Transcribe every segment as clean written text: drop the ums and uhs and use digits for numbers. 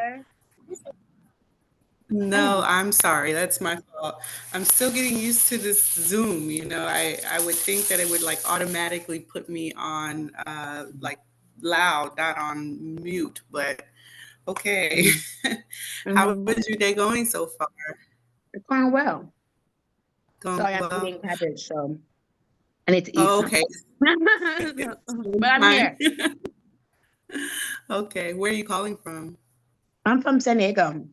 there. No, Oh. I'm sorry. That's my fault. I'm still getting used to this Zoom. I would think that it would like automatically put me on like loud, not on mute, but okay. How Mm-hmm. is your day going so far? It's going well. Going Sorry, I'm well? eating cabbage, so I need to eat Oh, some. okay. It's But I'm time. here. Okay. Where are you calling from? I'm from San Diego.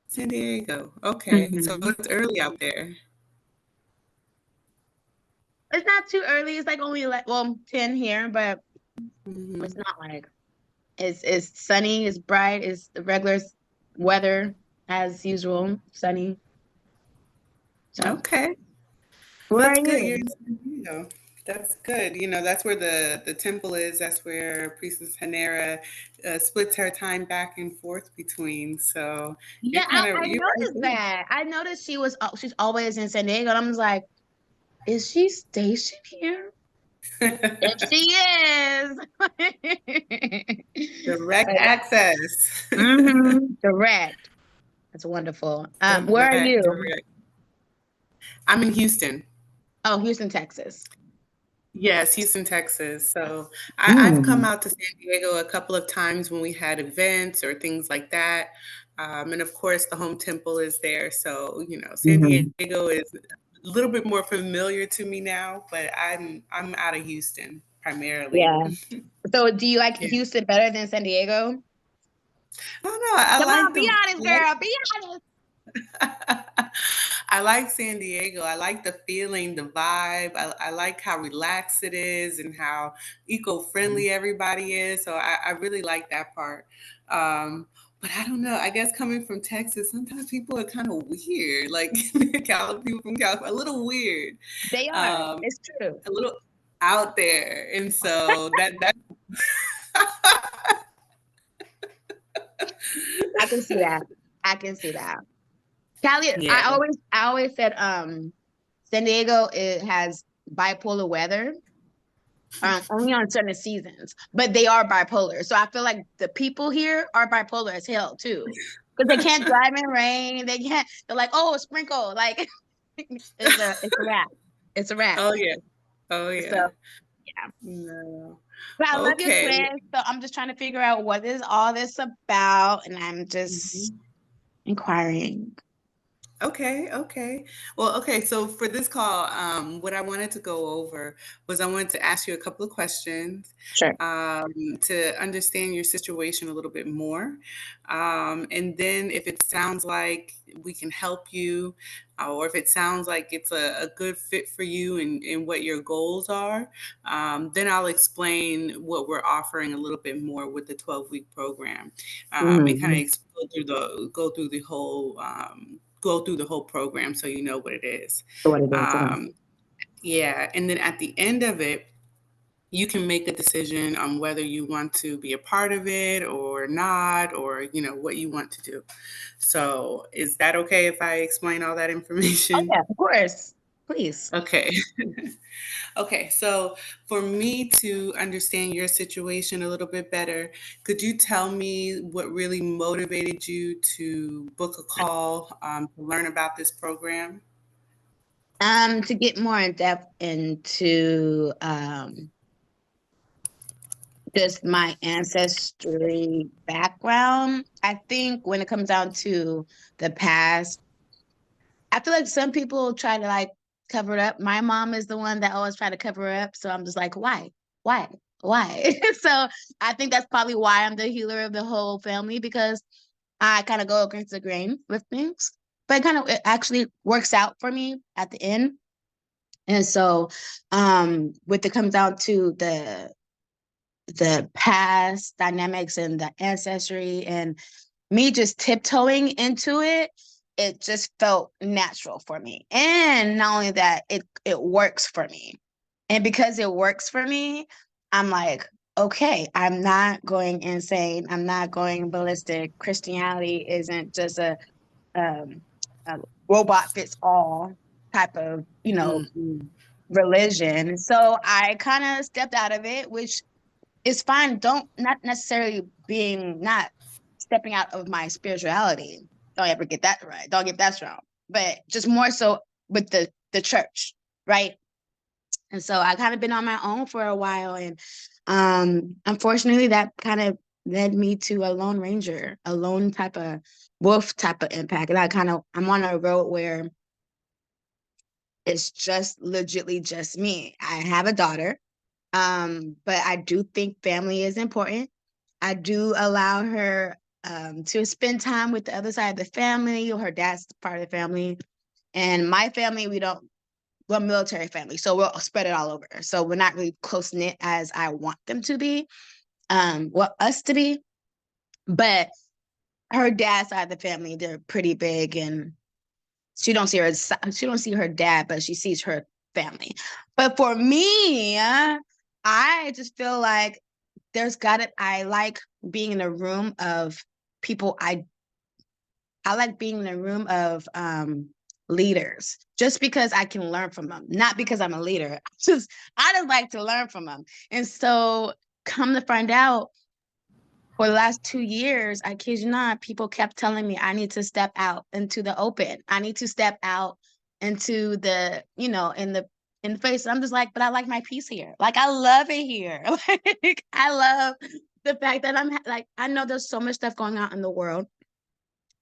San Diego. Okay. So Hmm. it's early out there. It's not too early. It's like only like 10 here, but it's Hmm. not like it's sunny, it's bright, it's the regular weather as usual, sunny. So Okay. Well, where are that's good. You're you? in San Diego. That's good. That's where the temple is. That's where Priestess Hanera splits her time back and forth between. So Yeah, I you're right noticed there. that. I noticed she's always in San Diego. And I was like, is she stationed here? If she is. Direct But access. direct. That's wonderful. Where are Direct, you? direct. I'm in Houston. Oh, Houston, Texas. Yes, Houston, Texas. So I've come Mm. out to San Diego a couple of times when we had events or things like that. And of course, the home temple is there. So, San Hmm. Diego is a little bit more familiar to me now, but I'm out of Houston primarily. Yeah. So do you like Yeah. Houston better than San Diego? I don't know. I Come like on, be the honest, girl. Be honest. I like San Diego. I like the feeling, the vibe. I like how relaxed it is and how eco-friendly everybody is. So I really like that part. But I don't know. I guess coming from Texas, sometimes people are kind of weird. Like people from California, a little weird, They are. um, It's true. a little out there. And so that I can see that. I can see that. Cali, yeah. I always said San Diego it has bipolar weather. Only on certain seasons, but they are bipolar. So I feel like the people here are bipolar as hell too, because they can't drive in rain. They can't. They're like, oh, sprinkle. Like it's a wrap. It's a wrap. Oh yeah. Oh So yeah. yeah. No. But I love your Okay. quiz. So I'm just trying to figure out what is all this about, and I'm just Mhm. inquiring. Okay, okay. Well, okay, so for this call, what I wanted to go over was I wanted to ask you a couple of questions Sure. to understand your situation a little bit more. And then if it sounds like we can help you, or if it sounds like it's a good fit for you and what your goals are, then I'll explain what we're offering a little bit more with the 12-week program, and kind Mm-hmm. of go through the whole program so you know what it is. What it is. Okay. Um, yeah, and then at the end of it, you can make a decision on whether you want to be a part of it or not, or what you want to do. So, is that okay if I explain all that Oh information? yeah, of course. Please. Okay. Okay, so for me to understand your situation a little bit better, could you tell me what really motivated you to book a call to learn about this program? To get more in depth into just my ancestry background, I think when it comes down to the past, I feel like some people try to like cover it up. My mom is the one that always try to cover it up. So I'm just like, why? Why? Why? So I think that's probably why I'm the healer of the whole family because I kind of go against the grain with things. But it actually works out for me at the end. And so with it comes down to the past dynamics and the ancestry and me just tiptoeing into it, it just felt natural for me. And not only that, it works for me. And because it works for me, I'm like, okay, I'm not going insane. I'm not going ballistic. Christianity isn't just um, a robot fits all type of, Mhm. religion. So I kind of stepped out of it, which is fine. Don't not necessarily being not. stepping out of my spirituality. Don't ever get that right. Don't get that wrong. But just more so with the church, right? And so I kind of been on my own for a while, and unfortunately, that kind of led me to a lone ranger, a lone type of wolf type of impact. And I'm on a road where it's just legitly just me. I have a daughter, but I do think family is important. I do allow her to spend time with the other side of the family, or her dad's part of the family. And my family, we're a military family, so we'll spread it all over. So we're not really close knit as I want them to be, us to be. But her dad's side of the family, they're pretty big, and she don't see her dad, but she sees her family. But for me, I just feel like I like being in a room of people. I like being in a room of leaders, just because I can learn from them, not because I'm a leader. I just like to learn from them. And so, come to find out, for the last 2 years, I kid you not, people kept telling me I need to step out into the open. I need to step out into the, in the face. I'm just like, but I like my peace here. Like, I love it here. Like, I love the fact that I know there's so much stuff going on in the world.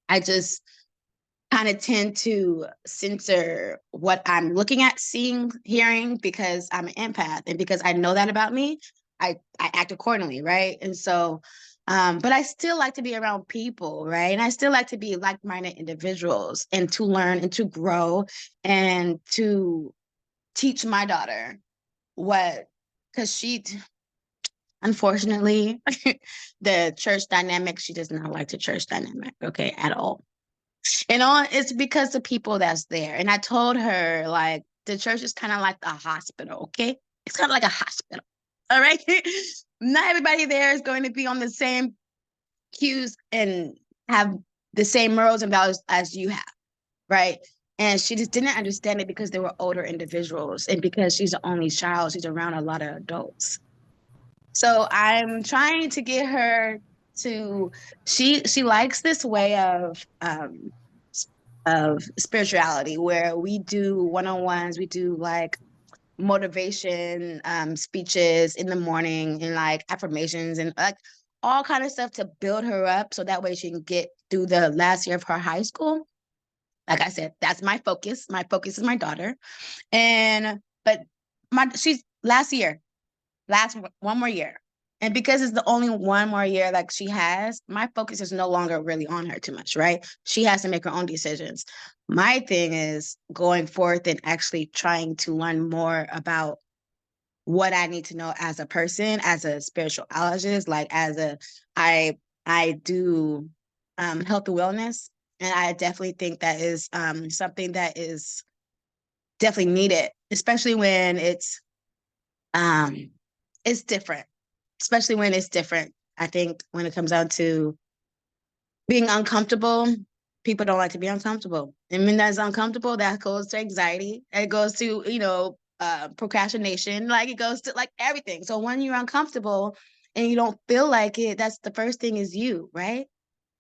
I just kind of tend to censor what I'm looking at, seeing, hearing, because I'm an empath, and because I know that about me, I act accordingly, right? And so, but I still like to be around people, right? And I still like to be like-minded individuals, and to learn and to grow and to teach my daughter because unfortunately, the church dynamic, she does not like the church dynamic, okay, at all. And it's because the people that's there. And I told her, like, the church is kind of like a hospital, okay? It's kind of like a hospital, all right? Not everybody there is going to be on the same cues and have the same morals and values as you have, right? And she just didn't understand it because they were older individuals. And because she's the only child, she's around a lot of adults. So I'm trying to get her to she likes this way of spirituality, where we do one-on-ones, we do like motivation speeches in the morning, and like affirmations, and like all kind of stuff to build her up, so that way she can get through the last year of her high school. Like I said, that's my focus. My focus is my daughter. And but she's last one more year. And because it's the only one more year like she has, my focus is no longer really on her too much, right? She has to make her own decisions. My thing is going forth and actually trying to learn more about what I need to know as a person, as a spiritualist, like I do health and wellness. And I definitely think that is something that is definitely needed, especially when it's different, especially when it's different. I think when it comes down to being uncomfortable, people don't like to be uncomfortable. And when that's uncomfortable, that goes to anxiety. It goes to, procrastination. Like, it goes to like everything. So when you're uncomfortable and you don't feel like it, that's the first thing is you, right?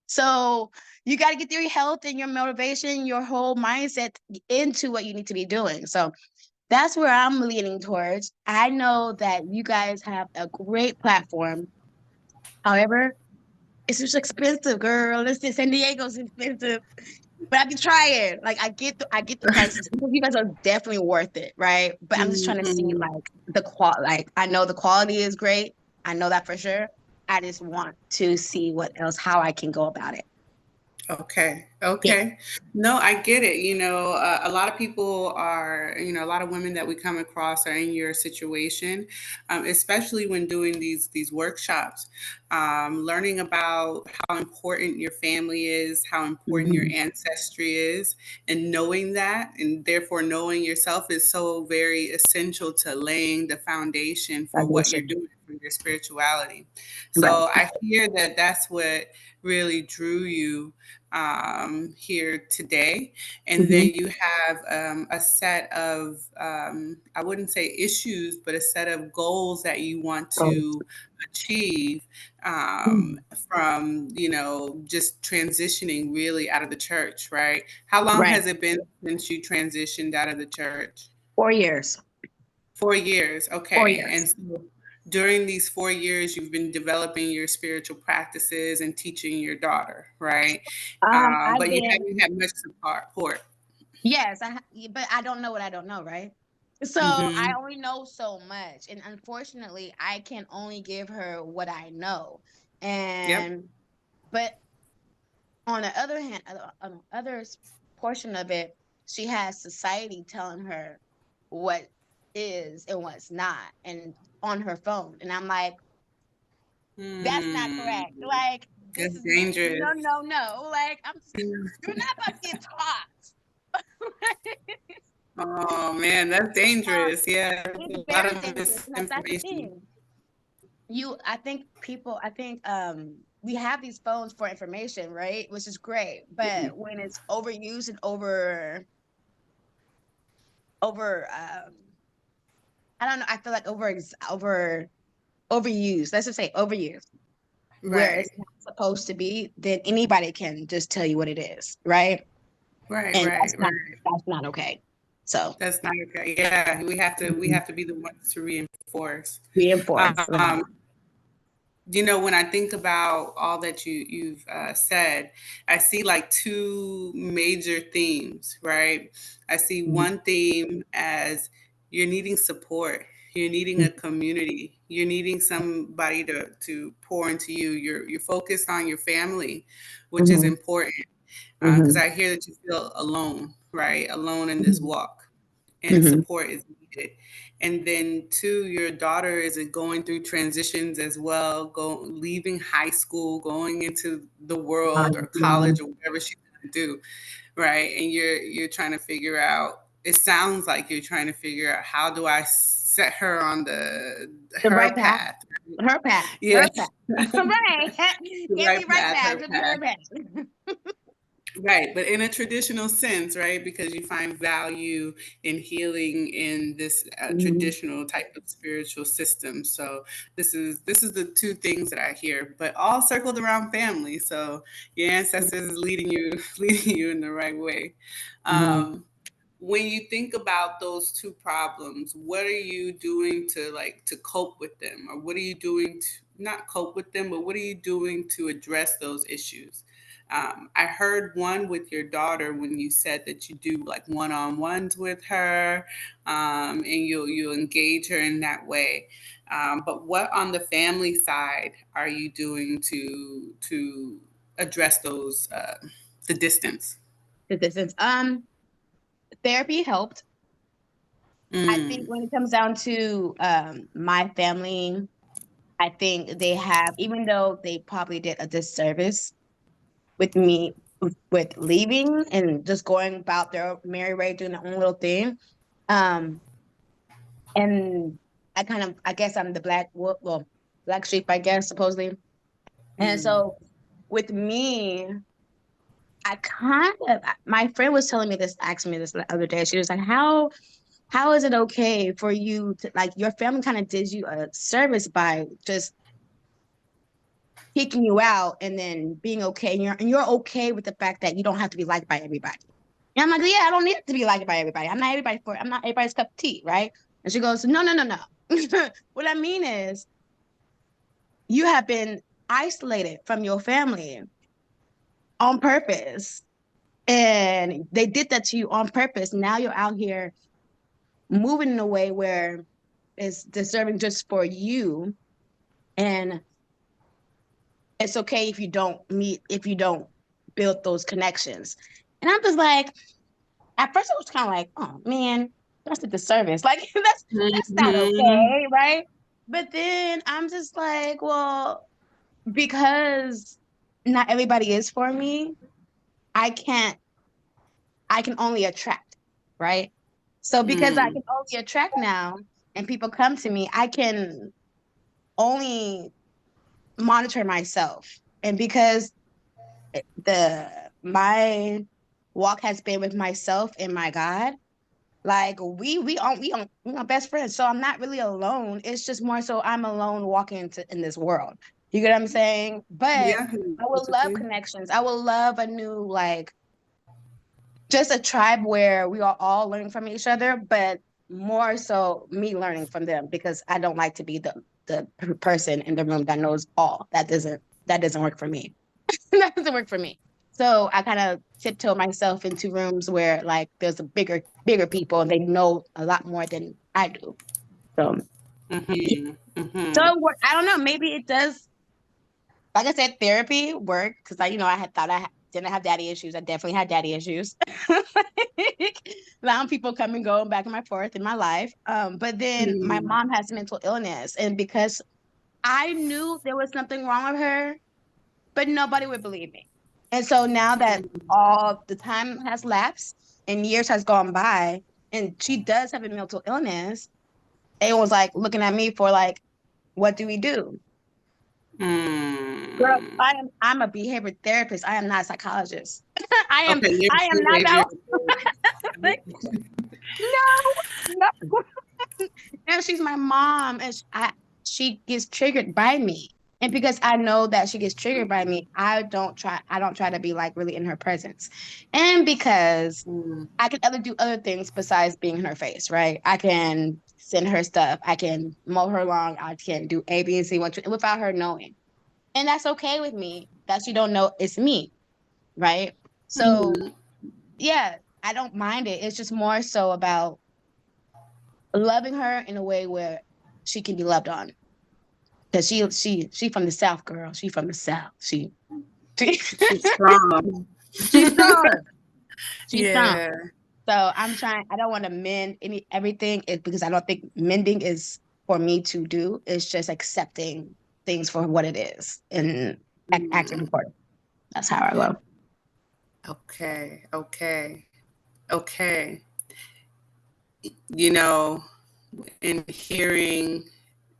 So you got to get your health and your motivation, your whole mindset into what you need to be doing. So that's where I'm leaning towards. I know that you guys have a great platform. However, it's just expensive, girl. Listen, San Diego's expensive, but I be trying. Like, I get the prices. You guys are definitely worth it, right? But I'm just trying to see Mhm. like the Like, I know the quality is great. I know that for sure. I just want to see how I can go about it. Okay. Yeah. Okay. No, I get it. A lot of people are, a lot of women that we come across are in your situation, especially when doing these workshops, learning about how important your family is, how important your Mhm. ancestry is, and knowing that, and therefore knowing yourself is so very essential to laying the foundation for what you're Foundation. doing for your spirituality. Right. So I hear that that's what really drew you here today. And Mhm. then you have a set of, I wouldn't say issues, but a set of goals that you want Oh. to achieve Mm. from, just transitioning really out of the church, right? How long Right. has it been since you transitioned out of the church? 4 years. 4 years. Four Okay. And years. so during these 4 years, you've been developing your spiritual practices and teaching your daughter, right? I've But you been, haven't had much support. yes, but I don't know what I don't know, right? So I Mm-hmm. only know so much, and unfortunately, I can only give her what I know. Yep. And but on the other hand, on the other portion of it, she has society telling her what is and what's not, and on her phone. And I'm like, that's not Hmm. correct. Like, this That's is no, dangerous. no, no. Like, you're not about to get taught. Oh man, that's um, dangerous. Yeah, there's it's a lot very of dangerous because that's the misinformation. thing. I think we have these phones for information, right? Which is great. But when it's overused and over I don't know, I feel like overused. Let's just say overused, where Right. it's not supposed to be, then anybody can just tell you what it is, right? Right. And Right. Right. that's not okay. So That's not okay. Yeah, we mhm, have to be the ones to reinforce. reinforce. Right. Um, when I think about all that you've said, I see like two major themes, right? I see Mhm, one theme as you're needing support, you're needing mhm, a community, you're needing somebody to pour into you. You're focused on your family, which is mhm, important because mhm, I hear that you feel alone, right? Alone in this mhm, walk, and mhm, support is needed. And then two, your daughter is going through transitions as well, leaving high school, going into the world or college mhm. or whatever she's going to do, right? And you're trying to figure out. It sounds like you're trying to figure out, how do I set her on The her right path. path? Her path. Yeah, Her path. Right. the Can't right be right path, path. her It'll be path. her path. Right, but in a traditional sense, right? Because you find value in healing in this Mhm, traditional type of spiritual system. So this is the two things that I hear, but all circled around family. So your ancestors is leading you leading you in the right way. mhm. When you think about those two problems, what are you doing to cope with them, or what are you doing to not cope with them, but what are you doing to address those issues? I heard one with your daughter when you said that you do like one-on-ones with her, and you engage her in that way. But what on the family side are you doing to address those the distance? The distance. Therapy helped. I think Mm. when it comes down to my family, I think they have, even though they probably did a disservice with me with leaving and just going about their merry way, doing their own little thing. Um, and I guess I'm the black sheep, I guess, supposedly. And Mm. so with me, my friend was telling me this, asking me this the other day. She was like, how is it okay for you to, like, your family kind of did you a service by just kicking you out and then being okay, and you're okay with the fact that you don't have to be liked by everybody. And I'm like, yeah, I don't need to be liked by everybody. I'm not everybody's cup of tea, right? And she goes, no, no, no, no. What I mean is, you have been isolated from your family on purpose. And they did that to you on purpose. Now you're out here moving in a way where it's deserving just for you. And it's okay if you don't build those connections. And I'm just like, at first I was kind of like, oh man, that's a disservice. Like that's not Mhm. okay, right? But then I'm just like, well, because not everybody is for me, I can't I can only attract, right? So because I Mm. can only attract now and people come to me, I can only monitor myself. And because the my walk has been with myself and my God. Like we are best friends. So I'm not really alone. It's just more so I'm alone walking in this world. You get what I'm saying? But Yeah, I would love basically. connections. I would love a new, like, just a tribe where we are all learning from each other, but more so me learning from them, because I don't like to be the person in the room that knows all. That doesn't work for me. That doesn't work for me. So I kind of tiptoe myself into rooms where, like, there's a bigger people and they know a lot more than I do. So yeah. Mm-hmm. So Mm-hmm. I don't know. Maybe it does. Like I said, therapy worked because I had thought didn't have daddy issues. I definitely had daddy issues. Like, allowing people come and go back and forth in my life. But then my Mm-hmm. mom has mental illness, and because I knew there was something wrong with her, but nobody would believe me. And so now that all the time has lapsed and years has gone by, and she does have a mental illness, everyone's like looking at me for, like, what do we do? Girl, Mm. I'm a behavior therapist. I am not a psychologist. I am Okay, you're I am not behavior. that. Like, no, no. And she's my mom, and she gets triggered by me. And because I know that she gets triggered by me, I don't try to be, like, really in her presence. And because Mm. I can do other things besides being in her face, right? I can send her stuff. I can mow her lawn. I can do A, B, and C without her knowing. And that's okay with me that she don't know it's me, right? So Mhm. yeah, I don't mind it. It's just more so about loving her in a way where she can be loved on. Cause she from the South, girl. She from the South. She She's strong. she's strong. She's strong. Yeah. So I'm trying. I don't want to mend everything, because I don't think mending is for me to do. It's just accepting things for what it is and acting Mm. accordingly. That's how I go. Okay. Okay. Okay. You know, in hearing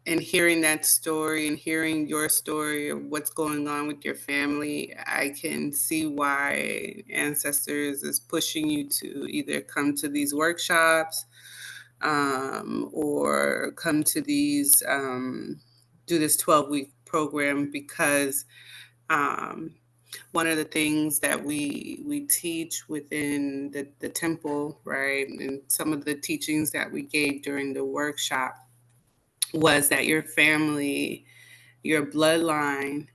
that story and hearing your story of what's going on with your family, I can see why Ancestors is pushing you to either come to these workshops, or come to these, do this 12-week program, because um, one of the things that we teach within the temple, right, and some of the teachings that we gave during the workshop was that your family, your bloodline,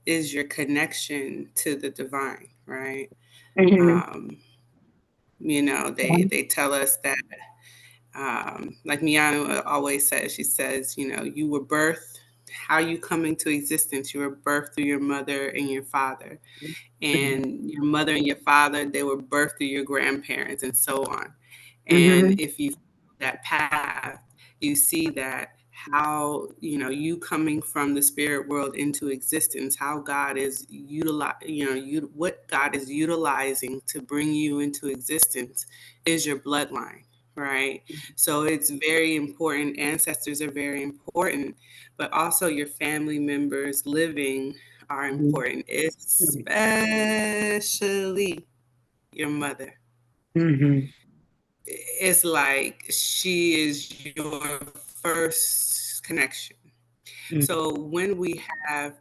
is your connection to the divine, right? Mhm. Um, they tell us that, like Miana always says, she says, you were birthed. How you come into existence? You were birthed through your mother and your father, and your mother and your father, they were birthed through your grandparents, and so on. And Mhm. if you follow that path, you see that how, you coming from the spirit world into existence, how God is what God is utilizing to bring you into existence is your bloodline, right? So it's very important. Ancestors are very important, but also your family members living are Mhm. important, especially your mother. Mhm. It's like she is your first connection. Mhm. So when we have,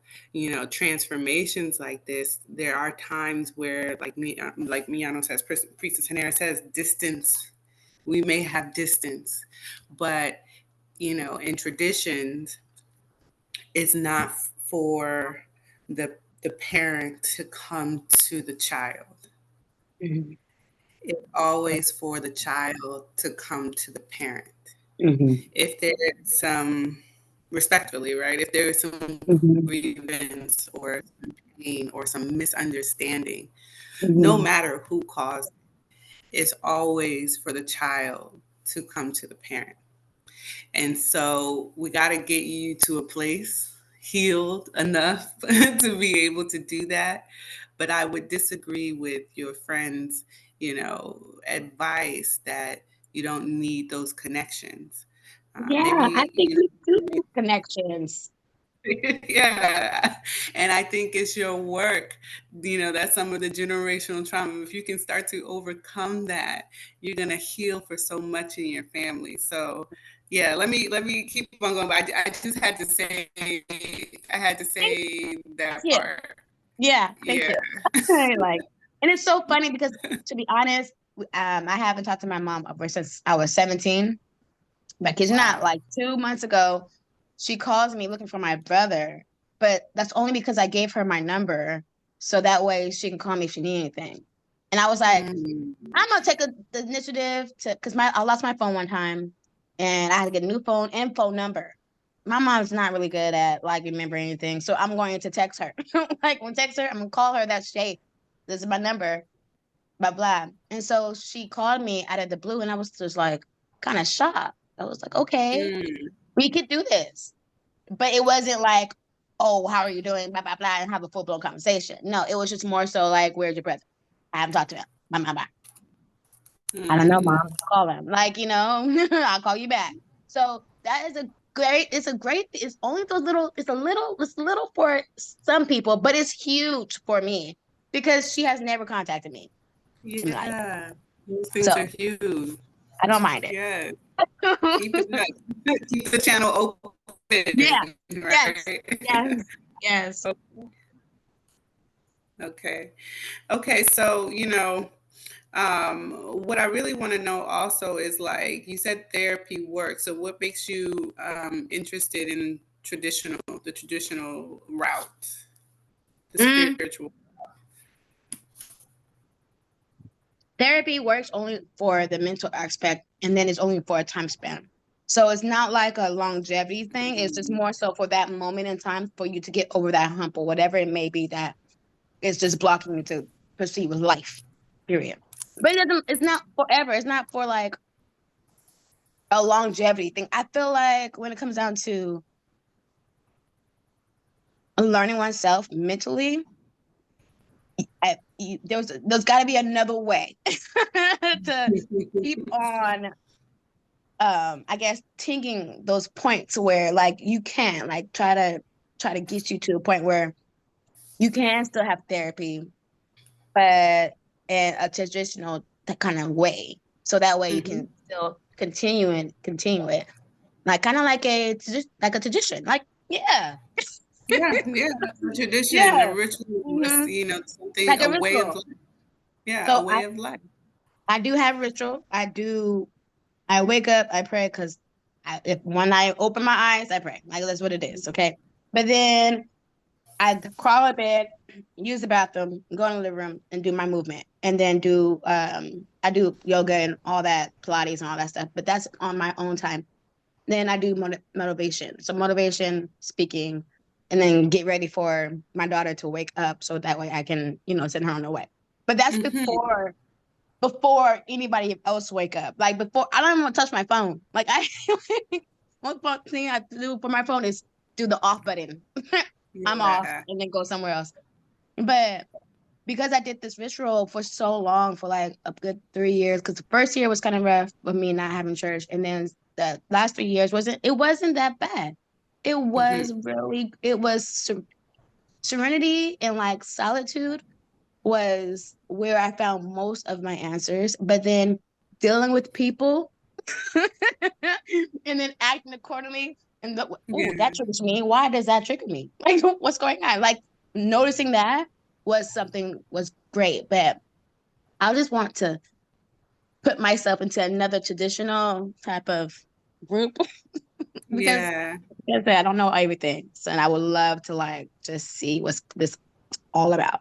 transformations like this, there are times where, like Miano says, Priestess Hanera says, distance. We may have distance, but in traditions, it's not for the parent to come to the child. Mhm. It's always for the child to come to the parent. Mhm. If there's some, respectfully, right? If there is some Mhm. grievance or some pain or some misunderstanding, no Mhm. matter who caused it, it's always for the child to come to the parent. And so we got to get you to a place healed enough to be able to do that. But I would disagree with your friend's, advice that you don't need those connections. Yeah, I Maybe, think we do have connections. Yeah, and I think it's your work, that's some of the generational trauma. If you can start to overcome that, you're gonna heal for so much in your family. So, yeah, let me keep on going. But I just had to say, I had to say that Yeah, part. yeah, thank Yeah. you. Like, and it's so funny because, to be honest, I haven't talked to my mom ever since I was 17. But kid you not, Wow. like 2 months ago, she calls me looking for my brother. But that's only because I gave her my number, so that way she can call me if she need anything. And I was like, Mm. I'm gonna take the initiative to, because I lost my phone one time, and I had to get a new phone and phone number. My mom's not really good at like remembering anything, so I'm going to text her. Like when text her, I'm gonna call her. That's Shay. This is my number. Blah blah. And so she called me out of the blue, and I was just like kind of shocked. I was like, okay, Mm. we could do this, but it wasn't like, oh, how are you doing? Blah blah blah, and have a full blown conversation. No, it was just more so like, where's your brother? I haven't talked to him. Blah blah blah. I don't know, Mm. mom. Call him. Like, I'll call you back. So that is it's only those little, it's little for some people, but it's huge for me because she has never contacted me in life. Yeah. Those things are So huge. I don't mind it. Yes. Keep it up. Keep the channel Yeah. open, Yes. right? Yes. Yes. Okay. Okay. So, what I really want to know also is like you said therapy works. So what makes you interested in the traditional route, the Mm, spiritual? therapy works only for the mental aspect, and then it's only for a time span. So it's not like a longevity thing. It's just more so for that moment in time for you to get over that hump or whatever it may be that is just blocking you to proceed with life. Period. But it's not forever. It's not for like a longevity thing. I feel like when it comes down to learning oneself mentally, there's got to be another way to keep on, I guess, tinging those points where like you can like try to get you to a point where you can still have therapy, but in a traditional kind of way, so that way you Hmm. can still continue it, like kind of like like a tradition, like yeah. Yeah, yeah, a tradition, a Yeah. ritual, Hmm. something, Like a a way of ritual. life. Yeah, a So way of life. I do have ritual. I wake up, I pray, because if when I open my eyes, I pray. Like that's what it is, okay? But then I crawl in bed, use the bathroom, go in the living room, and do my movement, and then do I do yoga and all that, Pilates and all that stuff. But that's on my own time. Then I do motivation, so motivation speaking, and then get ready for my daughter to wake up, so that way I can send her on her way. But that's Hmm. before anybody else wake up. Like before, I don't even want to touch my phone. Like I, one thing I do for my phone is do the off button. I'm off Yeah. and then go somewhere else. But because I did this ritual for so long, for like a good 3 years, because the first year was kind of rough with me not having church, and then the last 3 years wasn't that bad. It Hmm. was really it was serenity and like solitude was where I found most of my answers. But then dealing with people and then acting accordingly. And oh, Yeah. that triggers me. Why does that trigger me? Like, what's going on? Like, noticing that was great. But I just want to put myself into another traditional type of group because, Yeah. like I said, I don't know everything. So, and I would love to like just see what's this all about.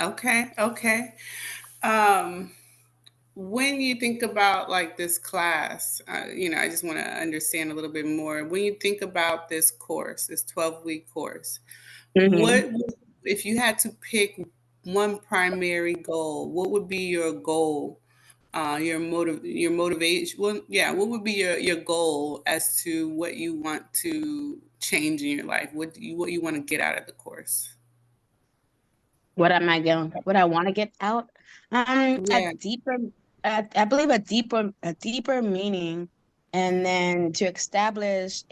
Okay. Okay. Um, when you think about like this class, I just want to understand a little bit more. When you think about this course, this 12-week course, Hmm. if you had to pick one primary goal, what would be your goal? Your motivation. Well, yeah, what would be your goal as to what you want to change in your life? What you want to get out of the course? What I want to get out? A Yeah. deeper, I believe a deeper meaning, and then to establish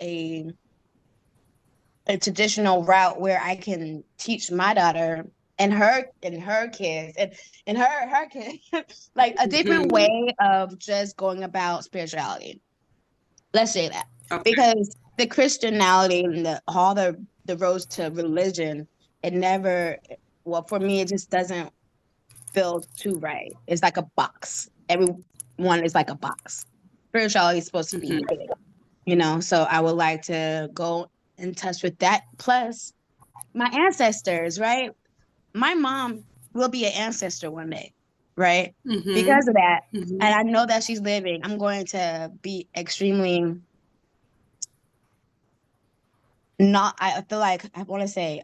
a traditional route where I can teach my daughter and her kids and her kids like a different Mhm. way of just going about spirituality. Let's say that. Okay. Because the Christianality and all the roads to religion, it never, well, for me, it just doesn't feel too right. It's like a box. Everyone is like a box. Spirituality is supposed to be Mhm. big, so I would like to go in touch with that. Plus, my ancestors, right? My mom will be an ancestor one day, right? Mhm. Because of that, Mhm. and I know that she's living, I'm going to be extremely not, I feel like I want to say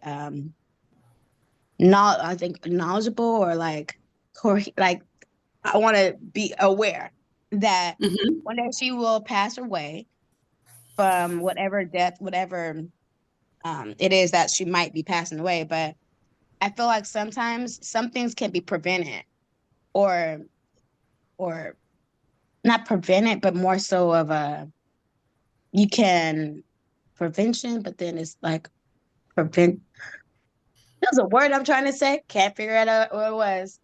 not, I think, knowledgeable, or like I want to be aware that Mhm. one day she will pass away from whatever death, whatever it is that she might be passing away. But I feel like sometimes some things can be prevented, or or not prevented, but more so of a, you can prevention, but then it's like prevent. There's a word I'm trying to say. Can't figure it out what it was.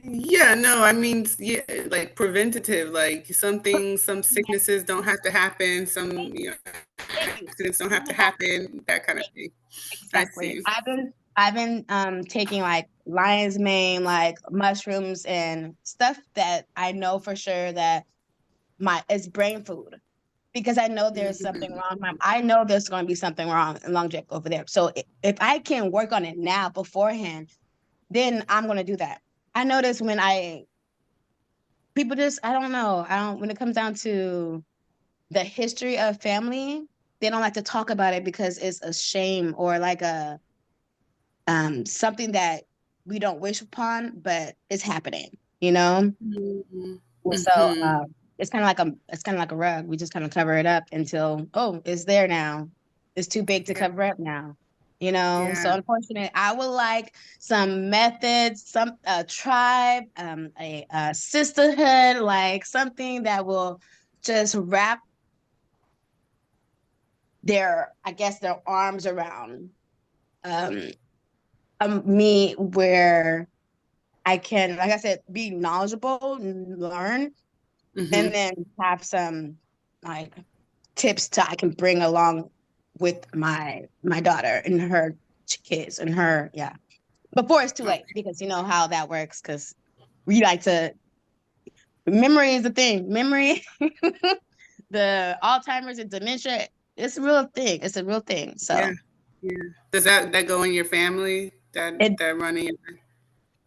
Yeah, no, I mean, yeah, like preventative, like some things, some sicknesses don't have to happen, some, Thank you. accidents don't have to happen, that kind of thing. I Exactly. see. I've been taking like lion's mane, like mushrooms and stuff that I know for sure that my it's brain food, because I know there's something Mhm. wrong. I know there's going to be something wrong in lung over there. So if I can work on it now beforehand, then I'm going to do that. I notice when people just, I don't know, when it comes down to the history of family, they don't like to talk about it because it's a shame, or like a something that we don't wish upon, but it's happening, you know? Mhm. And so Mhm. it's kind of like a rug. We just kind of cover it up until, oh, it's there now. It's too big to Yeah, cover up now. You know, yeah. so unfortunately, I would like some methods, some tribe, a sisterhood, like something that will just wrap I guess, their arms around um, me, where I can, like I said, be knowledgeable, learn, and Mhm. then have some like tips I can bring along with my daughter and her kids and her, yeah. Before it's too late, Okay. because you know how that works. Because we like to, memory is a thing. Memory, the Alzheimer's and dementia, it's a real thing. It's a real thing. Yeah, So yeah. Does that go in your family? it That running?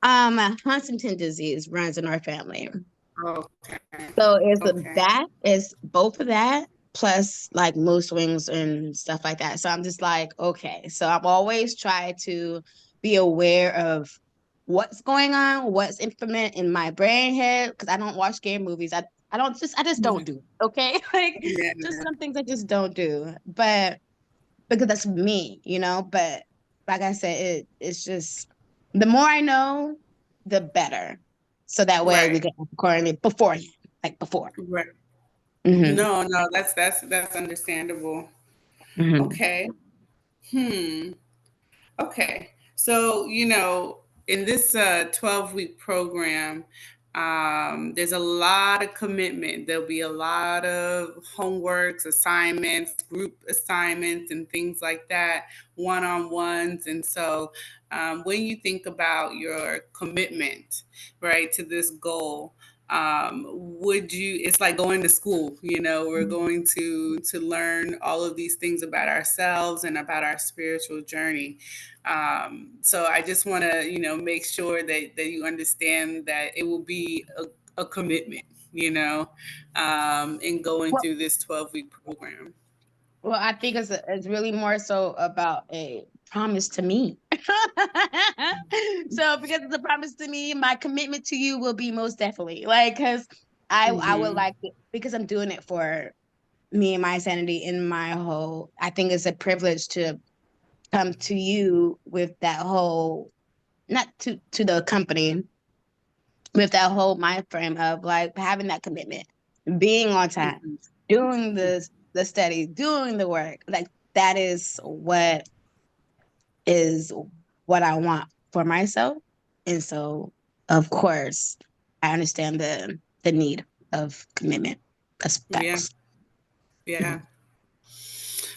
Huntington disease runs in our family. Okay. So Okay. that is both of that, plus like mood swings and stuff like that. So I'm just like, okay. So I've always tried to be aware of what's going on, what's implemented in my brain head, because I don't watch scary movies. I just don't do it. Okay. Like, just Yeah. some things I just don't do. But because that's me, But like I said, it's just, the more I know, the better. So that way we Right. can accordingly beforehand, like before. Right. Hmm. No, no, that's understandable. Hmm. Okay. Hmm. Okay. So, in this 12-week program, there's a lot of commitment. There'll be a lot of homeworks, assignments, group assignments, and things like that, one on ones. And so, when you think about your commitment, right, to this goal, would you, it's like going to school, we're going to learn all of these things about ourselves and about our spiritual journey. So I just want to, make sure that you understand that it will be a commitment, in going Well, through this 12-week program. well, I think it's really more so about a promise to me. So because it's a promise to me, my commitment to you will be most definitely like, because I would Hmm. like it, because I'm doing it for me and my sanity and my whole. I think it's a privilege to come to you with that whole, not to the company, with that whole mind frame of like having that commitment, being on time, Hmm. doing the study, doing the work, like that is what I want for myself. And so, of course, I understand the need of commitment. That's Yeah. facts. Yeah.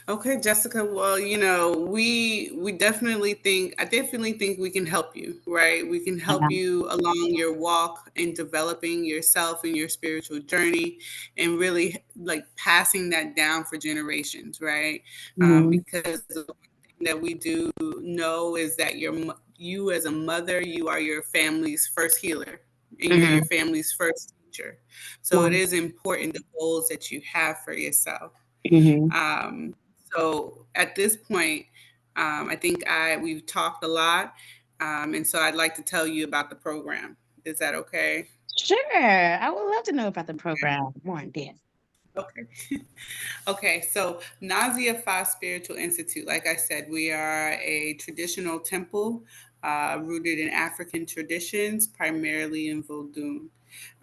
Okay, Jessica. Well, you know, we definitely think I definitely think we can help you, right? We can help you along your walk in developing yourself and your spiritual journey, and really like passing that down for generations, right? Mm-hmm. Because the one thing that we do know is that you as a mother, you are your family's first healer, and you're your Mm-hmm. family's first teacher. So it Wow. is important the goals that you have for yourself. Mm-hmm. Um, so at this point, I think we've talked a lot, and so I'd like to tell you about the program. Is that okay? Sure. I would love to know about the program more in depth. Okay. Okay, so Nazia Fa Spiritual Institute, like I said, we are a traditional temple rooted in African traditions, primarily in Vodun.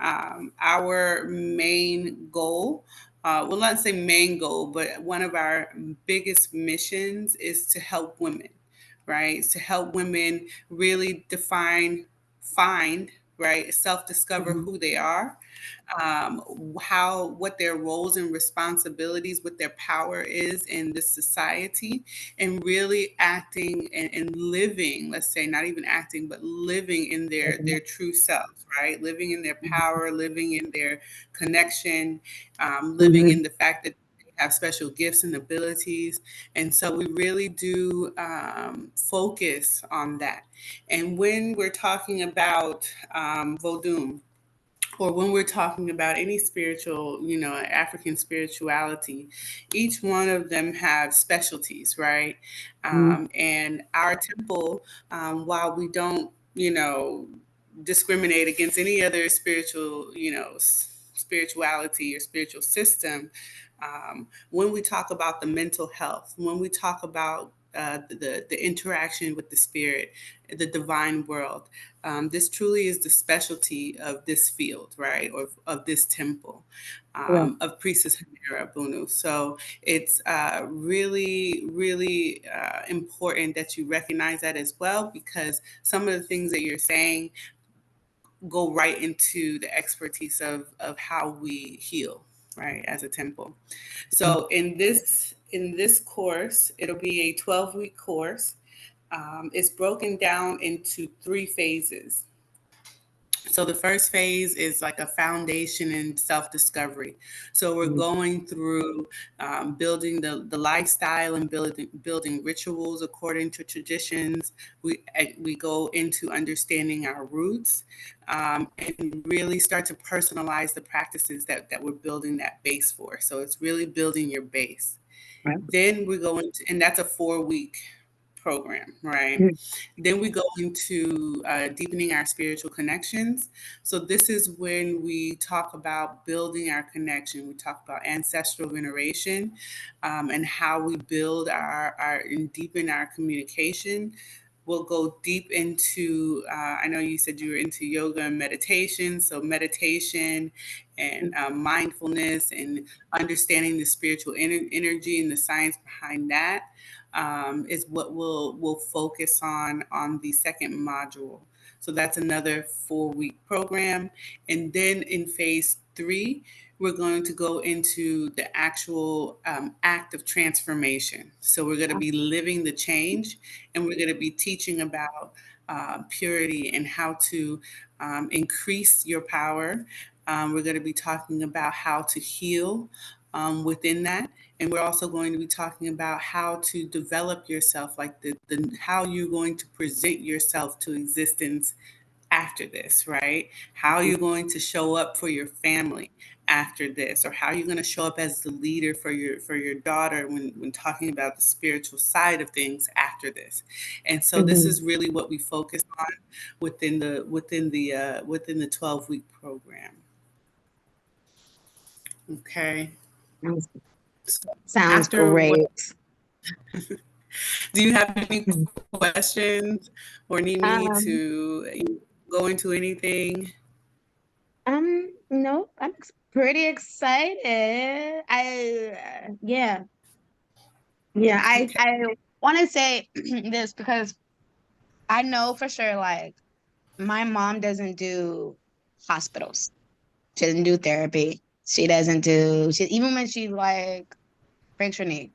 Our main goal, well, not say main goal, but one of our biggest missions is to help women, right? To help women really find, right, self discover Mm-hmm. who they are, what their roles and responsibilities, what their power is in this society, and really acting and living, let's say not even acting, but living in their true selves, right? Living in their power, living in their connection, living Mm-hmm. in the fact that they have special gifts and abilities. And so we really do focus on that. And when we're talking about Vodun, or when we're talking about any spiritual, you know, African spirituality, each one of them have specialties, right? And our temple, while we don't, you know, discriminate against any other spiritual, you know, spirituality or spiritual system, when we talk about the mental health, when we talk about the interaction with the spirit, the divine world, this truly is the specialty of this field, right, or of this temple, Right. of Priestess Hanera Bunu. So it's really important that you recognize that as well, because some of the things that you're saying go right into the expertise of how we heal, right, as a temple. So in this course, it'll be a 12-week course. It's broken down into 3 phases. So the first phase is like a foundation in self-discovery. So we're going through building the lifestyle and building rituals according to traditions. We go into understanding our roots, and really start to personalize the practices that we're building that base for. So it's really building your base. Right. Then we go into, and that's a 4-week program, right? Then we go into deepening our spiritual connections. So this is when we talk about building our connection. We talk about ancestral veneration, and how we build our and deepen our communication. We'll go deep into, I know you said you were into yoga and meditation. So meditation and mindfulness and understanding the spiritual energy and the science behind that, is what we'll focus on the second module. So that's another 4-week program. And then in phase 3, we're going to go into the actual act of transformation. So we're going to be living the change, and we're going to be teaching about purity and how to increase your power. We're going to be talking about how to heal within that. And we're also going to be talking about how to develop yourself, like the how you're going to present yourself to existence after this, right? How you're going to show up for your family after this, or how you're going to show up as the leader for your daughter when talking about the spiritual side of things after this. And so this Mm-hmm. is really what we focus on within the 12-week program. Okay. So Sounds after what, great. do you have any questions or need me Um, to go into anything? no, pretty excited. Yeah. Yeah, I Okay. I want to say this because I know for sure, like, my mom doesn't do hospitals. She doesn't do therapy. She doesn't do, she, even when she like breaks her knee,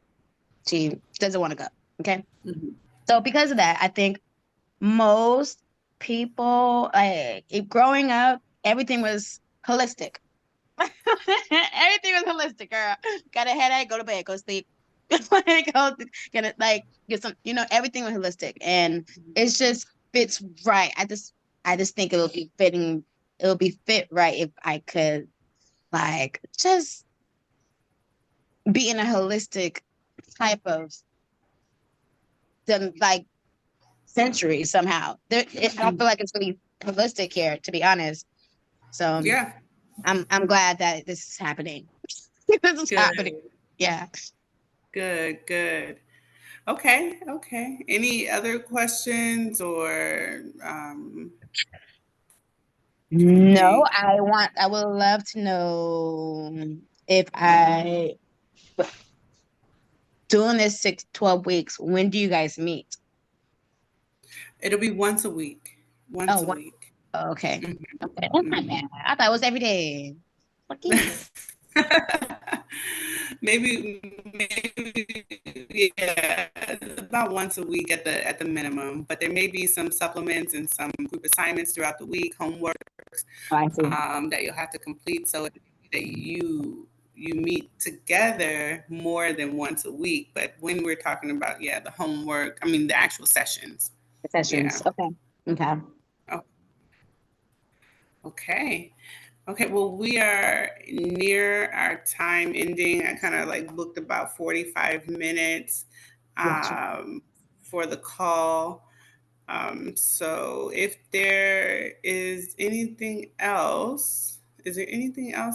she doesn't want to go. Okay. Mhm. So because of that, I think most people, like, if growing up, everything was holistic. Everything was holistic, girl. Got a headache, go to bed, go to sleep. Like, go get it, like, get some, everything was holistic, and it's just fits right. I just think it'll be fitting. It'll be fit right if I could, like, just be in a holistic type of like century somehow. I don't feel like it's really holistic here, to be honest. So Yeah. I'm glad that this is happening. This is happening. Good. Yeah. Good. Good. Okay. Okay. Any other questions or trying to No, think? I would love to know if I doing this 6, 12 weeks, when do you guys meet? It'll be once a week. Oh, Once a what? week. Okay. Mhm. Okay. That's not bad. Mhm. I thought it was every day. Lucky. maybe yeah, about once a week at the minimum. But there may be some supplements and some group assignments throughout the week, homework Oh, I see. that you'll have to complete. So that you meet together more than once a week. But when we're talking about the homework, I mean the actual sessions. The Yeah. sessions. Okay. Okay. Oh, okay. Okay, well, we are near our time ending. I kind of like booked about 45 minutes Gotcha. for the call. So if there is there anything else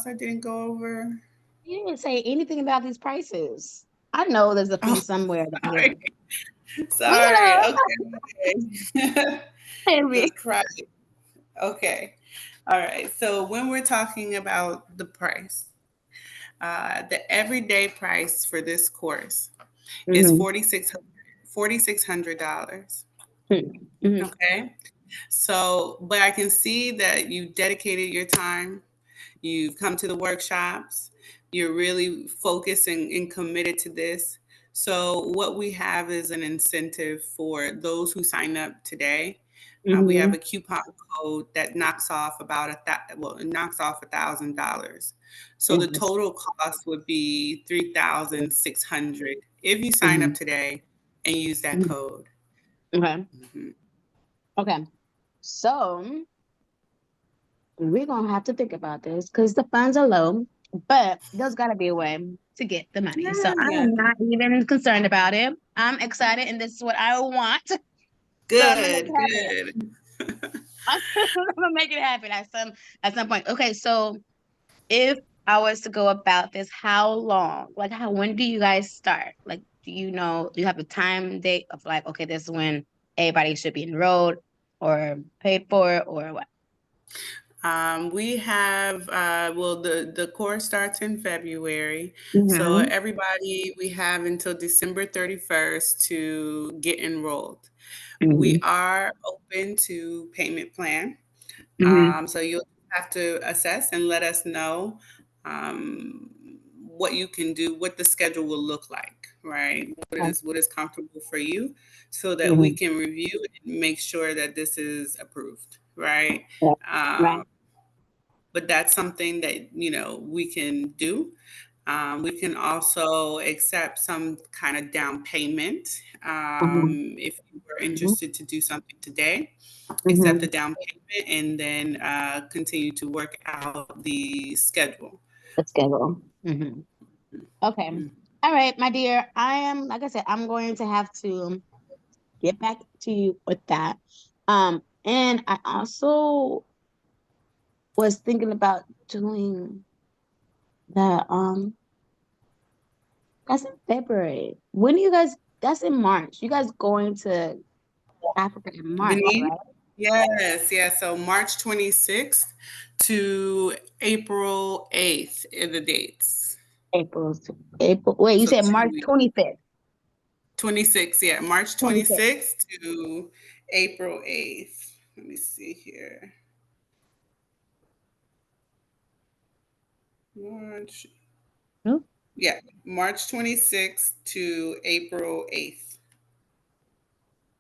I didn't go over? You didn't say anything about these prices. I know there's a fee Oh, somewhere down here. sorry. Well, Sorry. Okay. maybe. That's right. Okay. All right. So when we're talking about the price, the everyday price for this course is Mm-hmm. $4,600. Mm-hmm. Okay. So, but I can see that you dedicated your time. You've come to the workshops. You're really focused and committed to this. So, what we have is an incentive for those who sign up today. We have Mm-hmm. a coupon code that knocks off it knocks off $1,000. So the Yes. total cost would be 3,600 if you sign Mm-hmm. up today and use that Mm-hmm. code. Okay. Mhm. Okay. So we're gonna have to think about this because the funds are low, but there's gotta be a way to get the money. So I Yeah. am not even concerned about it. I'm excited, and this is what I want. So I'm gonna make Good, it happen. good. I'm gonna make it happen at some point. Okay, so if I was to go about this, how long? Like, how when do you guys start? Like, do you have a time date of, like, okay, this is when everybody should be enrolled or paid for, or what? We have the course starts in February, so Mm-hmm. everybody we have until December 31st to get enrolled. We Mm-hmm. are open to payment plan. Mm-hmm. So you'll have to assess and let us know um, what you can do, what the schedule will look like, right? What is comfortable for you, so that we Mm-hmm. can review and make sure that this is approved, right? Yeah. Um, Right. but that's something that we can do. We can also accept some kind of down payment Mm-hmm. if you were interested to do something today. Accept the Mm-hmm. down payment and then continue to work out the schedule. The schedule. Mm-hmm. Okay. Mm. All right, my dear. I am, like I said, I'm going to have to get back to you with that. And I also was thinking about doing the that's in February. When do you guys, that's in March. You guys going to Africa in March, Denise? right? Yes, yes. So March 26th to April 8th are the dates. April. April. Wait, you So said two March weeks. 25th. 26th, yeah, March 26th. 26th to April 8th. Let me see here. March, Hmm? yeah, March 26th to April 8th.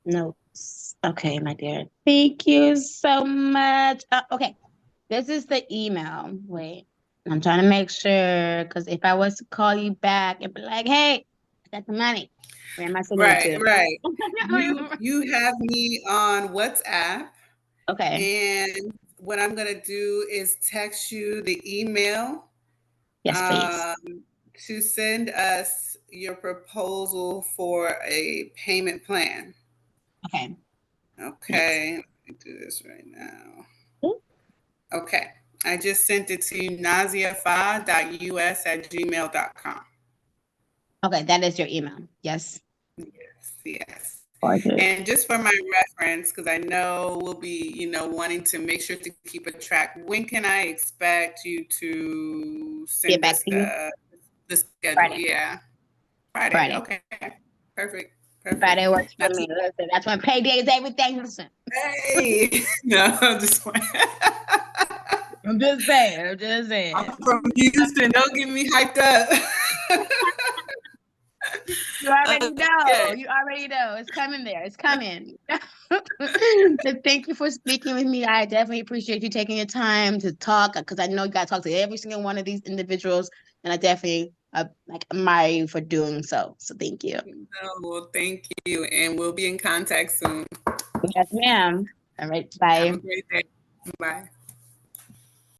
Notes. Okay, my dear. Thank you so much. Okay, this is the email. Wait, I'm trying to make sure because if I was to call you back and be like, "Hey, I got the money," where am I sending it Right, to? right. You have me on WhatsApp, Okay. and what I'm gonna do is text you the email Yes, please. um, to send us your proposal for a payment plan. Okay. Yes. Okay, let me do this right now. Okay, I just sent it to you, naziafa.us@gmail.com. Okay, that is your email. Yes. Yes, yes. Gorgeous. And just for my reference, because I know we'll be, wanting to make sure to keep a track, when can I expect you to Get send back us to you the schedule? Friday. Yeah, Friday. Friday. Okay, perfect, perfect. Friday works for That's me. Listen, that's when payday is everything. Listen, hey. No, I'm just playing. I'm just saying. I'm just saying. I'm from Houston. Don't get me hyped up. You already know. Okay. You already know. It's coming there. It's coming. So thank you for speaking with me. I definitely appreciate you taking your time to talk because I know you got to talk to every single one of these individuals, and I definitely admire you for doing so. So thank you. No, well, thank you, and we'll be in contact soon. Yes, ma'am. All right. Have a Bye. great day. Bye.